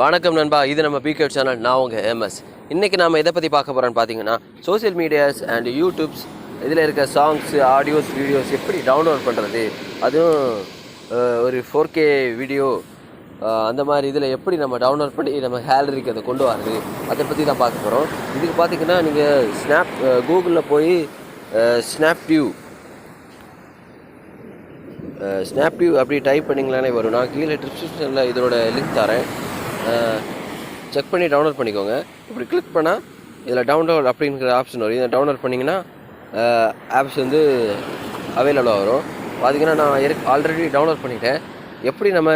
வணக்கம் நண்பா, இது நம்ம பிகேட் சேனல். நான் உங்கள் எம்எஸ். இன்றைக்கி நாம் எதை பற்றி பார்க்க போகிறோன்னு பார்த்தீங்கன்னா, சோசியல் மீடியாஸ் அண்ட் யூடியூப்ஸ் இதில் இருக்க சாங்ஸு, ஆடியோஸ், வீடியோஸ் எப்படி டவுன்லோட் பண்ணுறது, அதுவும் ஒரு 4K வீடியோ அந்த மாதிரி இதில் எப்படி நம்ம டவுன்லோட் பண்ணி நம்ம கேலரிக்கு அதை கொண்டு வரது, அதை பற்றி தான் பார்க்க போகிறோம். இதுக்கு பார்த்திங்கன்னா நீங்கள் கூகுளில் போய் ஸ்னாப்டியூ அப்படி டைப் பண்ணிங்களானே வரும். நான் கீழே டிஸ்கிரிப்ஷனில் இதோட லிங்க் தரேன், செக் பண்ணி டவுன்லோட் பண்ணிக்கோங்க. இப்படி கிளிக் பண்ணால் இதில் டவுன்லோட் அப்படிங்கிற ஆப்ஷன் வரும். இதை டவுன்லோட் பண்ணிங்கன்னா ஆப்ஸ் அவைலபிளாக வரும். பார்த்திங்கன்னா நான் ஆல்ரெடி டவுன்லோட் பண்ணிட்டேன். எப்படி நம்ம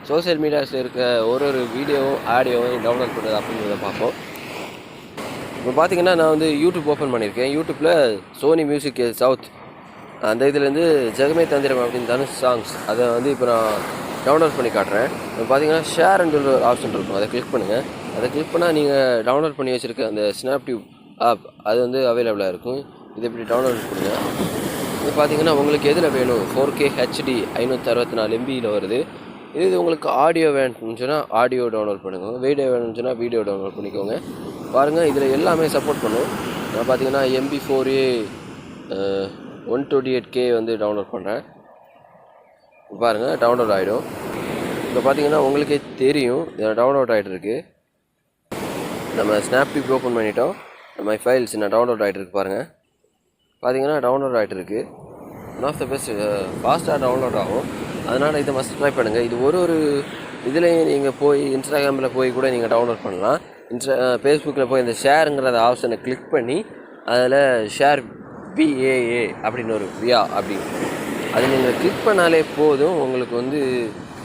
சோசியல் மீடியாஸில் இருக்க ஒரு வீடியோவும் ஆடியோவும் டவுன்லோட் பண்ணுறது அப்படிங்கிறத பார்ப்போம். இப்போ பார்த்திங்கன்னா நான் யூடியூப் ஓப்பன் பண்ணியிருக்கேன். யூடியூப்பில் சோனி மியூசிக் சவுத் அந்த இதுலேருந்து ஜெகமே தந்திரம் அப்படின்னு தனுஷ் சாங்ஸ் அதை இப்போ நான் டவுன்லோட் பண்ணி காட்டுறேன். இப்போ பார்த்தீங்கன்னா ஷேர் அண்ட் ஒரு ஆப்ஷன் இருக்கும், அதை கிளிக் பண்ணுங்கள். அதை கிளிக் பண்ணால் நீங்கள் டவுன்லோட் பண்ணி வச்சுருக்க அந்த ஸ்னாப்டியூப் ஆப் அது அவைலபிளாக இருக்கும். இது இப்படி டவுன்லோட் பண்ணுங்க. இது பார்த்தீங்கன்னா உங்களுக்கு எதில் வேணும், 4K HD 564 MBயில் வருது. இது உங்களுக்கு ஆடியோ வேணும்னு சொன்னால் ஆடியோ டவுன்லோட் பண்ணுங்க, வீடியோ வேணும்னு சொன்னால் வீடியோ டவுன்லோட் பண்ணிக்கோங்க. பாருங்கள், இதில் எல்லாமே சப்போர்ட் பண்ணும். நான் பார்த்தீங்கன்னா MP4A 128K டவுன்லோட் பண்ணுறேன். பாருங்கள், டவுன்லோட் ஆகிடும். இப்போ பார்த்தீங்கன்னா உங்களுக்கே தெரியும் டவுன்லோட் ஆகிட்டுருக்கு. நம்ம ஸ்னாப்டியூப் ஓப்பன் பண்ணிட்டோம். நம்ம ஃபைல்ஸ் டவுன்லோட் ஆகிட்டுருக்கு. பாருங்கள், பார்த்தீங்கன்னா டவுன்லோட் ஆகிட்டுருக்கு. ஒன் ஆஃப் த பெஸ்ட், ஃபாஸ்ட்டாக டவுன்லோட் ஆகும். அதனால் இதை மஸ்ட் ட்ரை பண்ணுங்கள். இது ஒரு இதுலேயும் நீங்கள் போய் இன்ஸ்டாகிராமில் போய் கூட நீங்கள் டவுன்லோட் பண்ணலாம். ஃபேஸ்புக்கில் போய் இந்த ஷேருங்கிற ஆப்ஷனை கிளிக் பண்ணி அதில் ஷேர் VAA அப்படின்னு ஒரு வியா அப்படி அது நீங்கள் கிளிக் பண்ணாலே போதும், உங்களுக்கு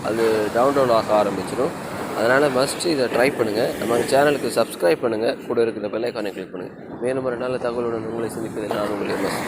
அது டவுன்லோட் ஆக ஆரம்பிச்சிடும். அதனால் மஸ்ட்டு இதை ட்ரை பண்ணுங்கள். நம்ம சேனலுக்கு சப்ஸ்கிரைப் பண்ணுங்கள், கூட இருக்கிற பெல் ஐகானை கிளிக் பண்ணுங்கள். மேலும் ஒரு நல்ல தகவலுடன் உங்களை சந்திப்பதில் நான் உங்கள் எம்எஸ்.